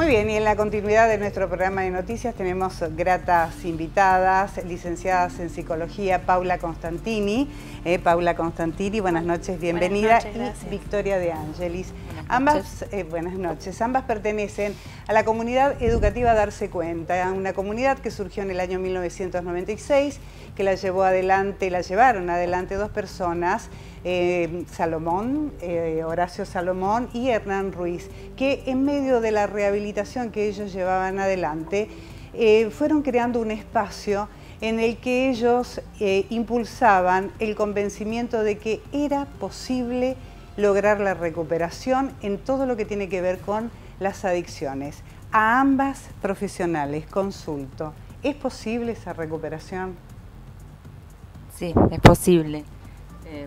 Muy bien, y en la continuidad de nuestro programa de noticias tenemos gratas invitadas, licenciadas en psicología, Paula Constantini. Paula Constantini, buenas noches, bienvenida. Buenas noches, y Victoria De Angelis. Buenas noches. Ambas pertenecen a la comunidad educativa Darse Cuenta, una comunidad que surgió en el año 1996, que la llevaron adelante dos personas, Horacio Salomón y Hernán Ruiz, que en medio de la rehabilitación que ellos llevaban adelante, fueron creando un espacio en el que ellos impulsaban el convencimiento de que era posible lograr la recuperación en todo lo que tiene que ver con las adicciones. A ambas profesionales consulto, ¿es posible esa recuperación? Sí, es posible.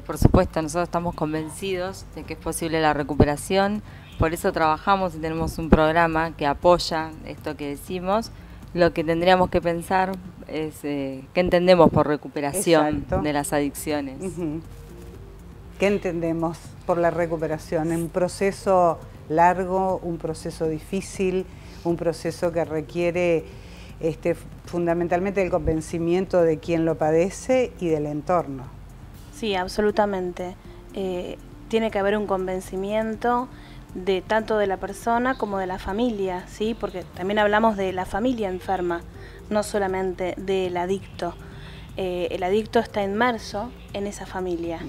Por supuesto, nosotros estamos convencidos de que es posible la recuperación, por eso trabajamos y tenemos un programa que apoya esto que decimos. Lo que tendríamos que pensar es qué entendemos por recuperación. Exacto. De las adicciones. ¿Qué entendemos por la recuperación? ¿Un proceso largo, un proceso difícil, un proceso que requiere fundamentalmente el convencimiento de quien lo padece y del entorno? Sí, absolutamente. Tiene que haber un convencimiento de tanto de la persona como de la familia, ¿sí? Porque también hablamos de la familia enferma, no solamente del adicto. El adicto está inmerso en esa familia,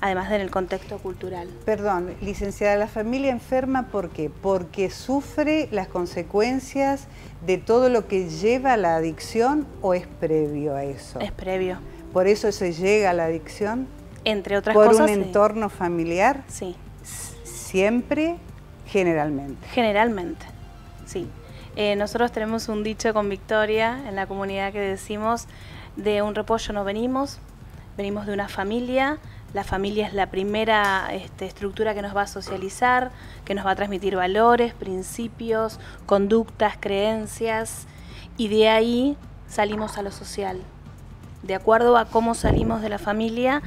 además del contexto cultural. Perdón, licenciada, ¿la familia enferma por qué? ¿Porque sufre las consecuencias de todo lo que lleva a la adicción o es previo a eso? Es previo. ¿Por eso se llega a la adicción? Entre otras cosas, ¿Por un entorno familiar? Sí. ¿Siempre? Generalmente. Generalmente, sí. Nosotros tenemos un dicho con Victoria en la comunidad que decimos: de un repollo no venimos, venimos de una familia. La familia es la primera estructura que nos va a socializar, que nos va a transmitir valores, principios, conductas, creencias, y de ahí salimos a lo social. De acuerdo a cómo salimos de la familia,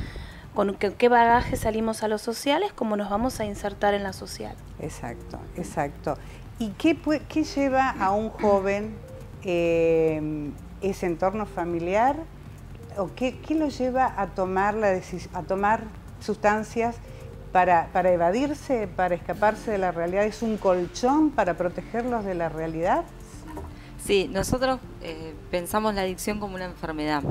con qué bagaje salimos a lo social, es cómo nos vamos a insertar en la social. Exacto, exacto. ¿Y qué lleva a un joven ese entorno familiar? ¿O qué lo lleva a tomar sustancias para evadirse, para escaparse de la realidad? ¿Es un colchón para protegerlos de la realidad? Sí, nosotros pensamos la adicción como una enfermedad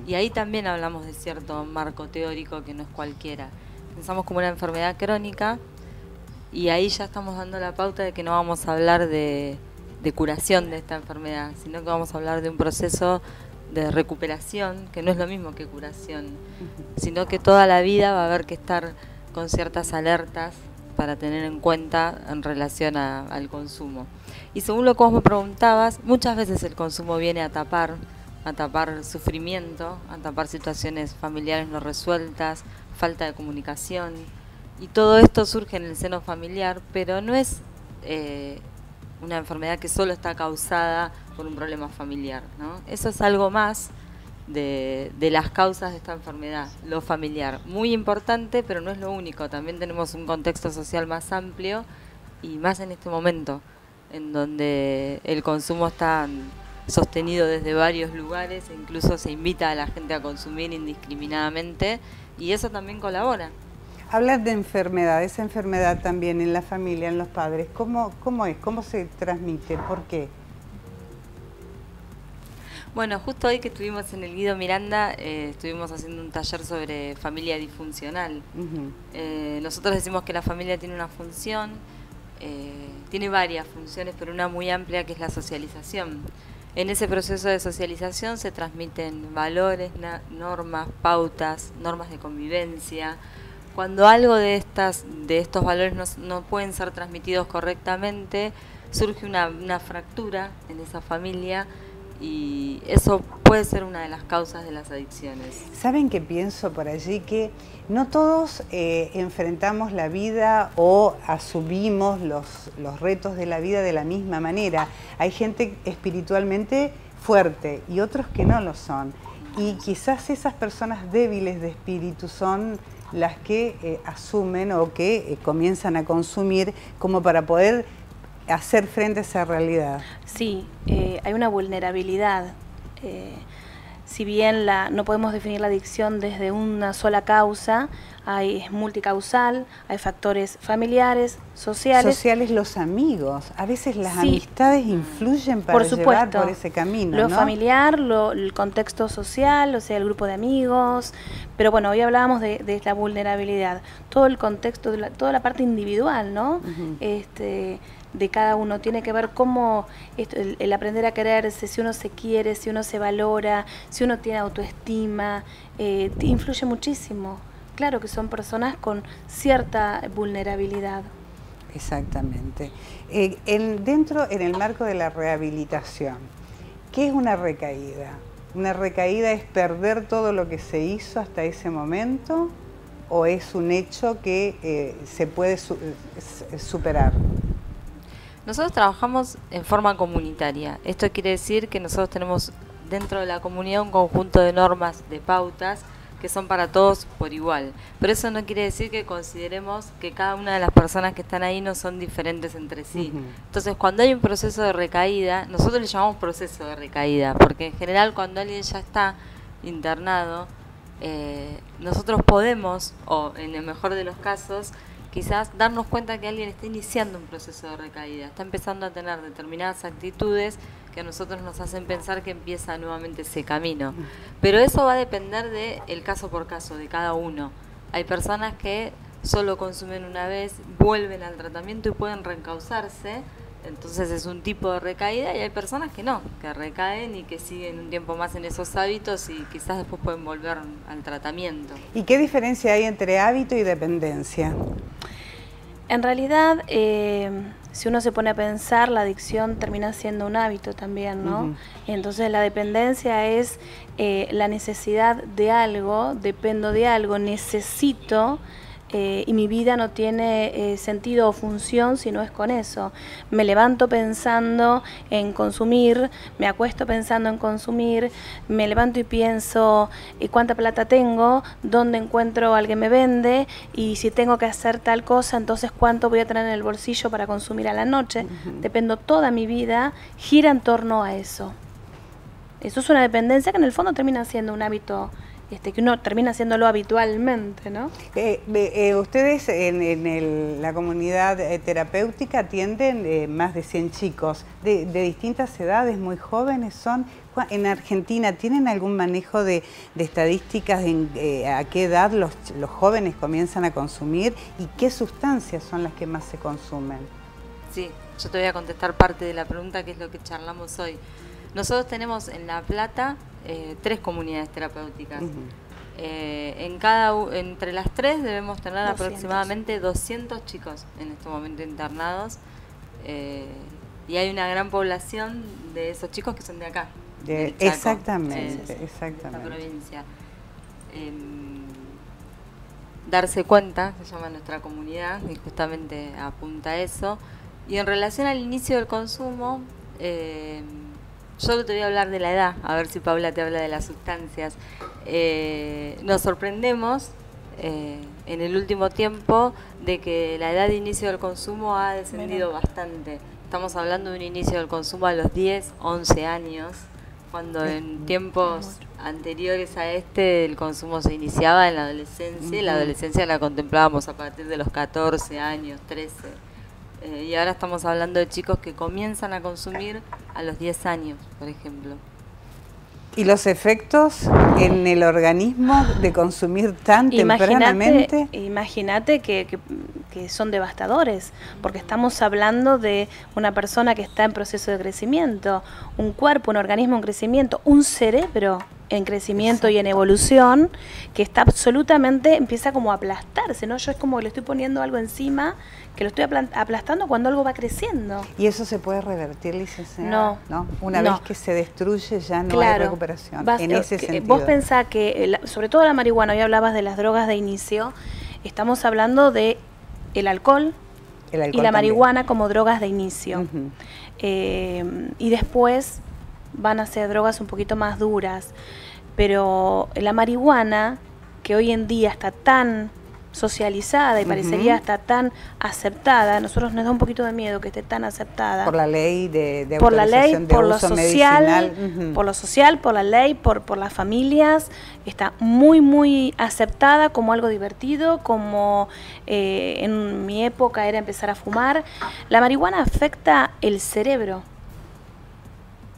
y ahí también hablamos de cierto marco teórico que no es cualquiera. Pensamos como una enfermedad crónica y ahí ya estamos dando la pauta de que no vamos a hablar de curación de esta enfermedad, sino que vamos a hablar de un proceso de recuperación, que no es lo mismo que curación, sino que toda la vida va a haber que estar con ciertas alertas para tener en cuenta en relación al consumo. Y según lo que vos me preguntabas, muchas veces el consumo viene a tapar sufrimiento, a tapar situaciones familiares no resueltas, falta de comunicación, y todo esto surge en el seno familiar, pero no es una enfermedad que solo está causada por un problema familiar, ¿no? Eso es algo más de las causas de esta enfermedad, lo familiar. Muy importante, pero no es lo único. También tenemos un contexto social más amplio y más en este momento, en donde el consumo está sostenido desde varios lugares e incluso se invita a la gente a consumir indiscriminadamente y eso también colabora. Hablar de enfermedad, esa enfermedad también en la familia, en los padres, ¿cómo es? ¿Cómo se transmite? ¿Por qué? Bueno, justo hoy que estuvimos en el Guido Miranda, estuvimos haciendo un taller sobre familia disfuncional. Nosotros decimos que la familia tiene una función, tiene varias funciones, pero una muy amplia que es la socialización. En ese proceso de socialización se transmiten valores, normas, pautas, normas de convivencia. Cuando algo de estos valores no pueden ser transmitidos correctamente, surge una fractura en esa familia y eso puede ser una de las causas de las adicciones. ¿Saben qué pienso por allí? Que no todos enfrentamos la vida o asumimos los retos de la vida de la misma manera. Hay gente espiritualmente fuerte y otros que no lo son. Y quizás esas personas débiles de espíritu son las que asumen o que comienzan a consumir como para poder hacer frente a esa realidad. Sí, hay una vulnerabilidad. Si bien no podemos definir la adicción desde una sola causa, es multicausal, hay factores familiares, sociales. Sociales, los amigos, a veces las amistades influyen para llevar por ese camino, lo ¿no? familiar, el contexto social, o sea, el grupo de amigos, pero bueno, hoy hablábamos de la vulnerabilidad, todo el contexto, toda la parte individual, ¿no? De cada uno, tiene que ver cómo el aprender a quererse, si uno se quiere, si uno se valora, si uno tiene autoestima, influye muchísimo. Claro que son personas con cierta vulnerabilidad. Exactamente. Dentro, en el marco de la rehabilitación, ¿qué es una recaída? ¿Una recaída es perder todo lo que se hizo hasta ese momento o es un hecho que se puede superar? Nosotros trabajamos en forma comunitaria. Esto quiere decir que nosotros tenemos dentro de la comunidad un conjunto de normas, de pautas, que son para todos por igual. Pero eso no quiere decir que consideremos que cada una de las personas que están ahí no son diferentes entre sí. Entonces, cuando hay un proceso de recaída, nosotros le llamamos proceso de recaída, porque en general cuando alguien ya está internado, nosotros podemos, o en el mejor de los casos, quizás darnos cuenta que alguien está iniciando un proceso de recaída, está empezando a tener determinadas actitudes que a nosotros nos hacen pensar que empieza nuevamente ese camino. Pero eso va a depender del caso por caso, de cada uno. Hay personas que solo consumen una vez, vuelven al tratamiento y pueden reencauzarse, entonces es un tipo de recaída, y hay personas que no, que recaen y que siguen un tiempo más en esos hábitos y quizás después pueden volver al tratamiento. ¿Y qué diferencia hay entre hábito y dependencia? En realidad, si uno se pone a pensar, la adicción termina siendo un hábito también, ¿no? Entonces la dependencia es la necesidad de algo, dependo de algo, necesito, y mi vida no tiene sentido o función si no es con eso. Me levanto pensando en consumir, me acuesto pensando en consumir, me levanto y pienso cuánta plata tengo, dónde encuentro a alguien me vende, y si tengo que hacer tal cosa, entonces cuánto voy a tener en el bolsillo para consumir a la noche. Dependo, toda mi vida gira en torno a eso. Eso es una dependencia que en el fondo termina siendo un hábito que uno termina haciéndolo habitualmente, ¿no? Ustedes en la comunidad terapéutica atienden más de 100 chicos de distintas edades, muy jóvenes son. En Argentina, ¿tienen algún manejo de estadísticas a qué edad los jóvenes comienzan a consumir y qué sustancias son las que más se consumen? Sí, yo te voy a contestar parte de la pregunta, que es lo que charlamos hoy. Nosotros tenemos en La Plata 3 comunidades terapéuticas. Entre las 3 debemos tener 200. Aproximadamente 200 chicos en este momento internados, y hay una gran población de esos chicos que son de acá. Chaco, exactamente. La provincia. Darse cuenta, se llama nuestra comunidad, y justamente apunta a eso. Y en relación al inicio del consumo, solo te voy a hablar de la edad, a ver si Paula te habla de las sustancias. Nos sorprendemos en el último tiempo de que la edad de inicio del consumo ha descendido bastante. Estamos hablando de un inicio del consumo a los 10, 11 años, cuando en tiempos anteriores a el consumo se iniciaba en la adolescencia, y la adolescencia la contemplábamos a partir de los 14 años, 13. Y ahora estamos hablando de chicos que comienzan a consumir a los 10 años, por ejemplo. ¿Y los efectos en el organismo de consumir tan tempranamente? Imagínate que son devastadores, porque estamos hablando de una persona que está en proceso de crecimiento, un cuerpo, un organismo en crecimiento, un cerebro en crecimiento y en evolución, que está absolutamente, empieza como a aplastarse, ¿no? Yo es como que le estoy poniendo algo encima, que lo estoy aplastando cuando algo va creciendo. ¿Y eso se puede revertir, licenciada? No. Una vez que se destruye ya no hay recuperación. En ese sentido. Vos pensás que, sobre todo la marihuana, hoy hablabas de las drogas de inicio, estamos hablando de el alcohol y la marihuana como drogas de inicio. Y después van a ser drogas un poquito más duras, pero la marihuana, que hoy en día está tan socializada y parecería hasta tan aceptada. A nosotros nos da un poquito de miedo que esté tan aceptada. Por la ley de por la ley, autorización de por lo uso social, medicinal. por lo social, por la ley, por las familias. Está muy aceptada como algo divertido, como en mi época era empezar a fumar. La marihuana afecta el cerebro,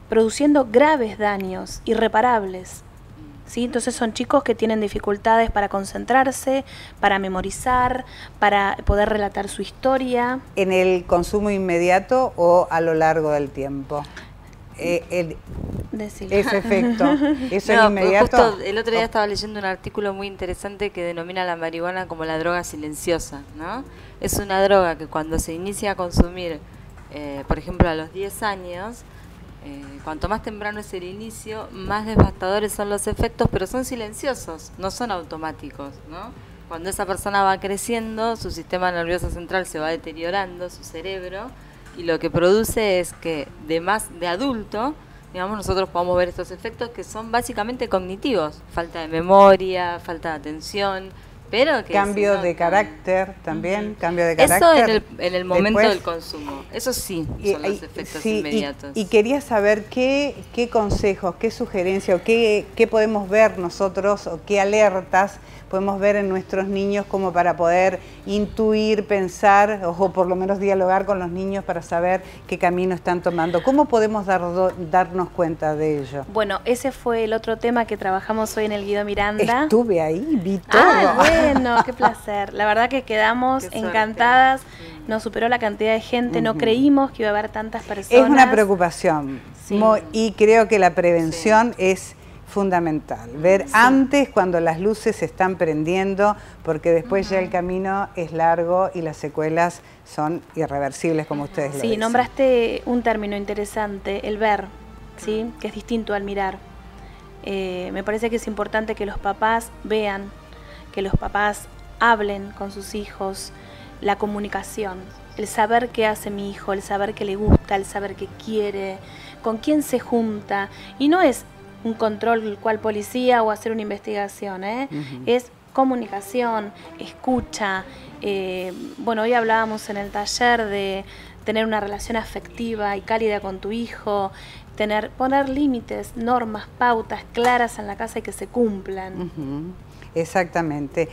produciendo graves daños irreparables. ¿Sí? Entonces son chicos que tienen dificultades para concentrarse, para memorizar, para poder relatar su historia. ¿En el consumo inmediato o a lo largo del tiempo? Ese efecto, ¿eso es inmediato? Justo el otro día estaba leyendo un artículo muy interesante que denomina la marihuana como la droga silenciosa, ¿no? Es una droga que cuando se inicia a consumir, por ejemplo, a los 10 años, cuanto más temprano es el inicio, más devastadores son los efectos, pero son silenciosos, no son automáticos, ¿no? Cuando esa persona va creciendo, su sistema nervioso central se va deteriorando, su cerebro, y lo que produce es que de adulto, digamos, nosotros podamos ver estos efectos que son básicamente cognitivos, falta de memoria, falta de atención, pero que cambio de carácter también, cambio de carácter. Eso en el momento del consumo, eso sí son los efectos inmediatos. Y quería saber qué consejos, qué sugerencias, o qué podemos ver nosotros, o qué alertas podemos ver en nuestros niños como para poder intuir, pensar, o por lo menos dialogar con los niños para saber qué camino están tomando. ¿Cómo podemos darnos cuenta de ello? Bueno, ese fue el otro tema que trabajamos hoy en el Guido Miranda. Estuve ahí, vi todo. Bueno, qué placer. La verdad que quedamos encantadas. Nos superó la cantidad de gente, no creímos que iba a haber tantas personas. Es una preocupación y creo que la prevención es fundamental. Ver antes cuando las luces se están prendiendo, porque después ya el camino es largo y las secuelas son irreversibles, como ustedes lo dicen. Sí, nombraste un término interesante, el ver, ¿sí? Que es distinto al mirar. Me parece que es importante que los papás vean, que los papás hablen con sus hijos, la comunicación, el saber qué hace mi hijo, el saber qué le gusta, el saber qué quiere, con quién se junta, y no es un control cual policía o hacer una investigación, es comunicación, escucha. Bueno, hoy hablábamos en el taller de tener una relación afectiva y cálida con tu hijo, poner límites, normas, pautas claras en la casa y que se cumplan. Exactamente.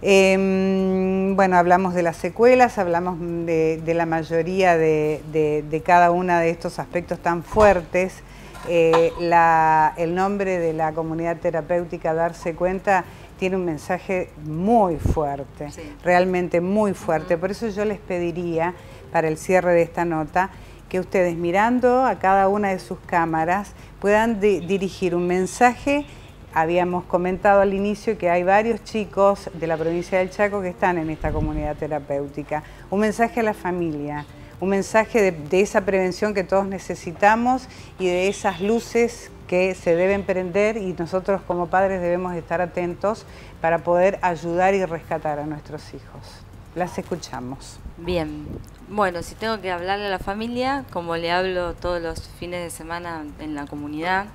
Bueno, hablamos de las secuelas, hablamos de la mayoría de cada uno de estos aspectos tan fuertes. El nombre de la comunidad terapéutica Darse Cuenta tiene un mensaje muy fuerte, realmente muy fuerte. Por eso yo les pediría, para el cierre de esta nota, que ustedes, mirando a cada una de sus cámaras, puedan dirigir un mensaje. Habíamos comentado al inicio que hay varios chicos de la provincia del Chaco que están en esta comunidad terapéutica. Un mensaje a la familia, un mensaje de esa prevención que todos necesitamos y de esas luces que se deben prender, y nosotros como padres debemos estar atentos para poder ayudar y rescatar a nuestros hijos. Las escuchamos. Bien, bueno, si tengo que hablarle a la familia, como le hablo todos los fines de semana en la comunidad,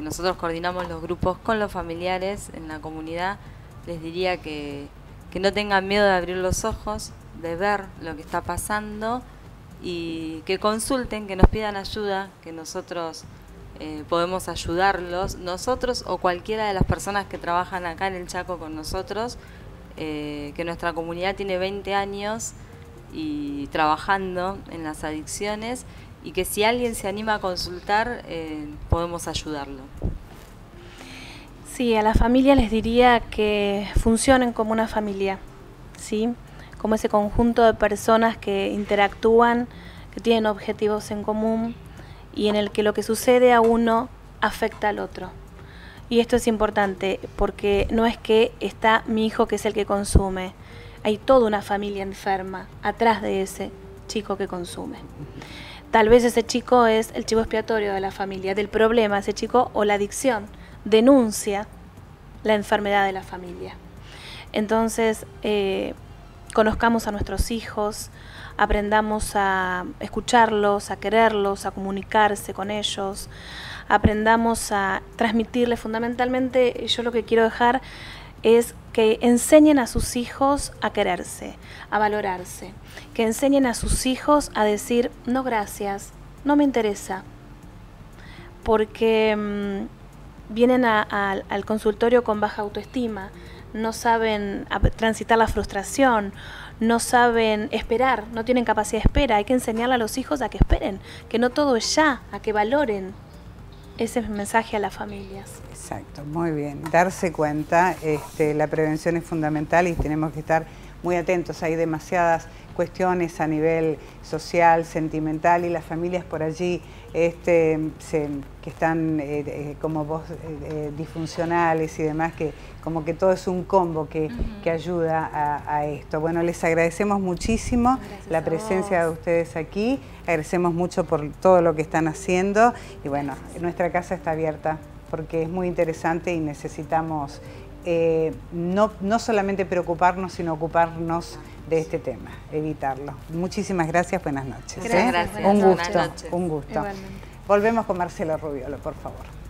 nosotros coordinamos los grupos con los familiares en la comunidad, les diría que no tengan miedo de abrir los ojos, de ver lo que está pasando y que consulten, que nos pidan ayuda, que nosotros podemos ayudarlos, nosotros o cualquiera de las personas que trabajan acá en el Chaco con nosotros, que nuestra comunidad tiene 20 años y trabajando en las adicciones, y que si alguien se anima a consultar, podemos ayudarlo. Sí, a la familia les diría que funcionen como una familia, ¿sí? Como ese conjunto de personas que interactúan, que tienen objetivos en común y en el que lo que sucede a uno afecta al otro. Y esto es importante porque no es que está mi hijo que es el que consume, hay toda una familia enferma atrás de ese chico que consume. Tal vez ese chico es el chivo expiatorio de la familia, del problema, ese chico, o la adicción, denuncia la enfermedad de la familia. Entonces, conozcamos a nuestros hijos, aprendamos a escucharlos, a quererlos, a comunicarse con ellos, aprendamos a transmitirles. Fundamentalmente, yo lo que quiero dejar es que enseñen a sus hijos a quererse, a valorarse, que enseñen a sus hijos a decir, no gracias, no me interesa, porque vienen al consultorio con baja autoestima, no saben transitar la frustración, no saben esperar, no tienen capacidad de espera. Hay que enseñarle a los hijos a que esperen, que no todo es ya, a que valoren. Ese es el mensaje a las familias. Exacto, muy bien. Darse cuenta, la prevención es fundamental y tenemos que estar muy atentos. Hay demasiadas cuestiones a nivel social, sentimental, y las familias por allí que están, como vos, disfuncionales y demás, que como que todo es un combo que ayuda a esto. Bueno, les agradecemos muchísimo la presencia de ustedes aquí, agradecemos mucho por todo lo que están haciendo, y bueno, nuestra casa está abierta porque es muy interesante y necesitamos no solamente preocuparnos, sino ocuparnos de este tema, evitarlo. Muchísimas gracias, buenas noches. Gracias. Un gusto, Buenas noches. un gusto. Igualmente. Volvemos con Marcelo Rubiolo, por favor.